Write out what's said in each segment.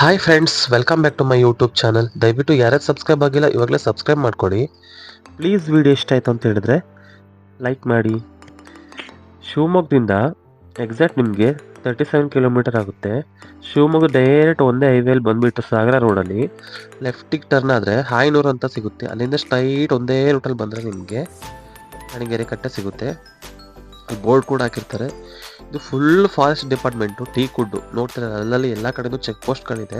Hi friends, welcome back to my YouTube channel. ದಯವಿಟ್ಟು ಯಾರ್ಯಾರು subscribe ಆಗಿಲ್ಲ ಇವಾಗಲೇ ಸಬ್ಸ್ಕ್ರೈಬ್ ಮಾಡ್ಕೊಳ್ಳಿ. ಪ್ಲೀಸ್ ವಿಡಿಯೋ ಇಷ್ಟ ಆಯಿತು ಅಂತ ಹೇಳಿದ್ರೆ ಲೈಕ್ ಮಾಡಿ. ಶಿವಮೊಗ್ಗದಿಂದ ಎಕ್ಸಾಕ್ಟ್ ನಿಮಗೆ 37 ಕಿಲೋಮೀಟರ್ ಆಗುತ್ತೆ. ಶಿವಮೊಗ್ಗ ಡೈರೆಕ್ಟ್ ಒಂದೇ ಹೈವೇಲಿ ಬಂದುಬಿಟ್ಟು ಸಾಗರ ರೋಡಲ್ಲಿ ಲೆಫ್ಟಿಗೆ ಟರ್ನ್ ಆದರೆ ಹಾಯ್ನೂರು ಅಂತ ಸಿಗುತ್ತೆ. ಅಲ್ಲಿಂದ ಸ್ಟ್ರೈಟ್ ಒಂದೇ ರೂಟಲ್ಲಿ ಬಂದರೆ ನಿಮಗೆ ಅಣಿಗೆರೆ ಕಟ್ಟೆ ಸಿಗುತ್ತೆ. ಅಲ್ಲಿ ಬೋರ್ಡ್ ಕೂಡ ಹಾಕಿರ್ತಾರೆ. ಇದು ಫುಲ್ ಫಾರೆಸ್ಟ್ ಡಿಪಾರ್ಟ್ಮೆಂಟು. ಟೀ ಕುಡ್ಡು ನೋಡ್ತಾರೆ, ಅಲ್ಲಲ್ಲಿ ಎಲ್ಲ ಕಡೆನೂ ಚೆಕ್ ಪೋಸ್ಟ್ಗಳಿದೆ.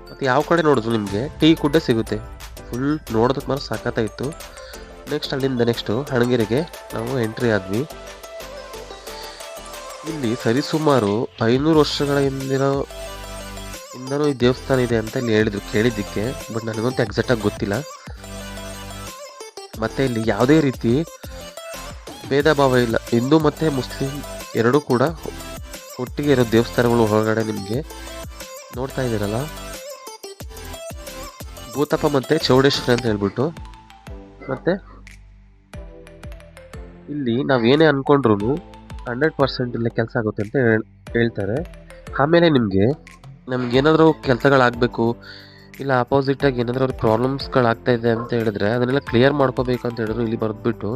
ಮತ್ತು ಯಾವ ಕಡೆ ನೋಡಿದ್ರು ನಿಮಗೆ ಟೀ ಕುಡ್ಡೇ ಸಿಗುತ್ತೆ. ಫುಲ್ ನೋಡೋದಕ್ಕೆ ಮಾತ್ರ ಸಖತ್ತಾಯಿತು. ಅಲ್ಲಿಂದ ನೆಕ್ಸ್ಟು ಹಣಗೆರೆಗೆ ನಾವು ಎಂಟ್ರಿ ಆದ್ವಿ. ಇಲ್ಲಿ ಸರಿಸುಮಾರು 500 ವರ್ಷಗಳ ಇಂದನೂ ಈ ದೇವಸ್ಥಾನ ಇದೆ ಅಂತ ಇಲ್ಲಿ ಹೇಳಿದ್ರು ಕೇಳಿದ್ದಕ್ಕೆ. ಬಟ್ ನನಗಂತೂ ಎಕ್ಸಾಕ್ಟಾಗಿ ಗೊತ್ತಿಲ್ಲ. ಮತ್ತು ಇಲ್ಲಿ ಯಾವುದೇ ರೀತಿ ಭೇದ ಭಾವ ಇಲ್ಲ. ಹಿಂದೂ ಮತ್ತು ಮುಸ್ಲಿಂ ಎರಡೂ ಕೂಡ ಒಟ್ಟಿಗೆ ಇರೋ ದೇವಸ್ಥಾನಗಳು. ಹೊರಗಡೆ ನಿಮಗೆ ನೋಡ್ತಾ ಇದ್ದೀರಲ್ಲ, ಭೂತಪ್ಪ ಮತ್ತು ಚೌಡೇಶ್ವರಿ ಅಂತ ಹೇಳ್ಬಿಟ್ಟು. ಮತ್ತು ಇಲ್ಲಿ ನಾವೇನೇ ಅಂದ್ಕೊಂಡ್ರು 100% ಇಲ್ಲೇ ಕೆಲಸ ಆಗುತ್ತೆ ಅಂತ ಹೇಳ್ತಾರೆ. ಆಮೇಲೆ ನಮ್ಗೇನಾದರೂ ಕೆಲಸಗಳಾಗಬೇಕು, ಇಲ್ಲ ಅಪೋಸಿಟಾಗಿ ಏನಾದರೂ ಅವ್ರಿಗೆ ಪ್ರಾಬ್ಲಮ್ಸ್ಗಳಾಗ್ತಾ ಇದೆ ಅಂತ ಹೇಳಿದ್ರೆ ಅದನ್ನೆಲ್ಲ ಕ್ಲಿಯರ್ ಮಾಡ್ಕೋಬೇಕು ಅಂತ ಹೇಳಿದ್ರು. ಇಲ್ಲಿ ಬರೆದ್ಬಿಟ್ಟು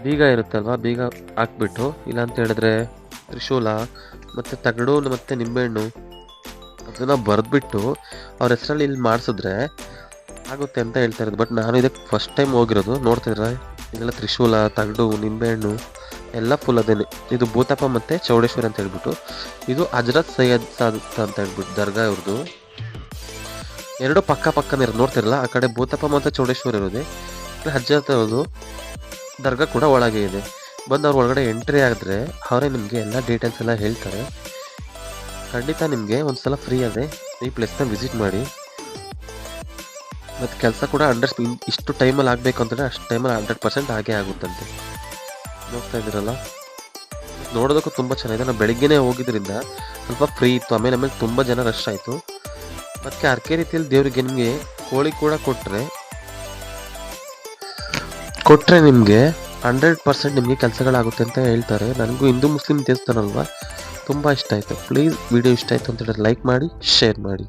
ಬೀಗ ಇರುತ್ತಲ್ವ, ಬೀಗ ಹಾಕ್ಬಿಟ್ಟು, ಇಲ್ಲ ಅಂತ ಹೇಳಿದ್ರೆ ತ್ರಿಶೂಲ ಮತ್ತು ತಗಡು ಮತ್ತು ನಿಂಬೆಹಣ್ಣು ಅದನ್ನು ಬರೆದ್ಬಿಟ್ಟು ಅವ್ರ ಹೆಸರಲ್ಲಿ ಇಲ್ಲಿ ಮಾಡಿಸಿದ್ರೆ ಆಗುತ್ತೆ ಅಂತ ಹೇಳ್ತಾ ಇರೋದು. ಬಟ್ ನಾನು ಇದಕ್ಕೆ ಫಸ್ಟ್ ಟೈಮ್ ಹೋಗಿರೋದು. ನೋಡ್ತಿದ್ರೆ ಇದೆಲ್ಲ ತ್ರಿಶೂಲ, ತಗಡು, ನಿಂಬೆಹಣ್ಣು ಎಲ್ಲ ಫುಲ್ ಅದೇನೆ. ಇದು ಭೂತಪ್ಪ ಮತ್ತು ಚೌಡೇಶ್ವರಿ ಅಂತ ಹೇಳ್ಬಿಟ್ಟು. ಇದು ಹಜರತ್ ಸೈಯದ್ ಸಾದಿಕ್ ಅಂತ ಹೇಳ್ಬಿಟ್ಟು ದರ್ಗಾ ಇವ್ರದ್ದು. ಎರಡು ಪಕ್ಕನೇ ಇರೋದು ನೋಡ್ತಿರಲ್ಲ. ಆ ಕಡೆ ಭೂತಪ್ಪ ಮತ್ತು ಚೌಡೇಶ್ವರಿ ಇರೋದೆ, ಹಜರತ್ ಅವ್ರದ್ದು ದರ್ಗಾ ಕೂಡ ಒಳಗೆ ಇದೆ. ಬಂದು ಅವ್ರ ಒಳಗಡೆ ಎಂಟ್ರಿ ಆಗಿದ್ರೆ ಅವರೇ ನಿಮಗೆ ಎಲ್ಲ ಡೀಟೇಲ್ಸ್ ಎಲ್ಲ ಹೇಳ್ತಾರೆ. ಖಂಡಿತ ನಿಮಗೆ ಒಂದ್ಸಲ ಫ್ರೀ ಅದೇ ಈ ಪ್ಲೇಸ್ನ ವಿಸಿಟ್ ಮಾಡಿ. ಮತ್ತು ಕೆಲಸ ಕೂಡ ಇಷ್ಟು ಟೈಮಲ್ಲಿ ಆಗಬೇಕು ಅಂತಂದರೆ ಅಷ್ಟು ಟೈಮಲ್ಲಿ 100% ಆಗೇ ಆಗುತ್ತಂತೆ. ನೋಡ್ತಾ ಇದ್ದೀರಲ್ಲ, ನೋಡೋದಕ್ಕೂ ತುಂಬ ಚೆನ್ನಾಗಿದೆ. ನಾವು ಬೆಳಿಗ್ಗೆನೇ ಹೋಗಿದ್ದರಿಂದ ಸ್ವಲ್ಪ ಫ್ರೀ ಇತ್ತು. ಆಮೇಲೆ ತುಂಬ ಜನ ರಶ್ ಆಯಿತು. ಮತ್ತು ಅರ್ಕೆ ರೀತಿಯಲ್ಲಿ ದೇವರಿಗೆ ನಿಮಗೆ ಕೋಳಿ ಕೂಡ ಕೊಟ್ಟರೆ ನಿಮಗೆ 100% ನಿಮಗೆ ಕೆಲಸಗಳಾಗುತ್ತೆ ಅಂತ ಹೇಳ್ತಾರೆ. ನನಗೂ ಹಿಂದೂ ಮುಸ್ಲಿಂ ದೇವಸ್ಥಾನ ಅಲ್ವಾ, ತುಂಬ ಇಷ್ಟ ಆಯಿತು. ಪ್ಲೀಸ್ ವಿಡಿಯೋ ಇಷ್ಟ ಆಯಿತು ಅಂತ ಹೇಳಿದ್ರೆ ಲೈಕ್ ಮಾಡಿ, ಶೇರ್ ಮಾಡಿ.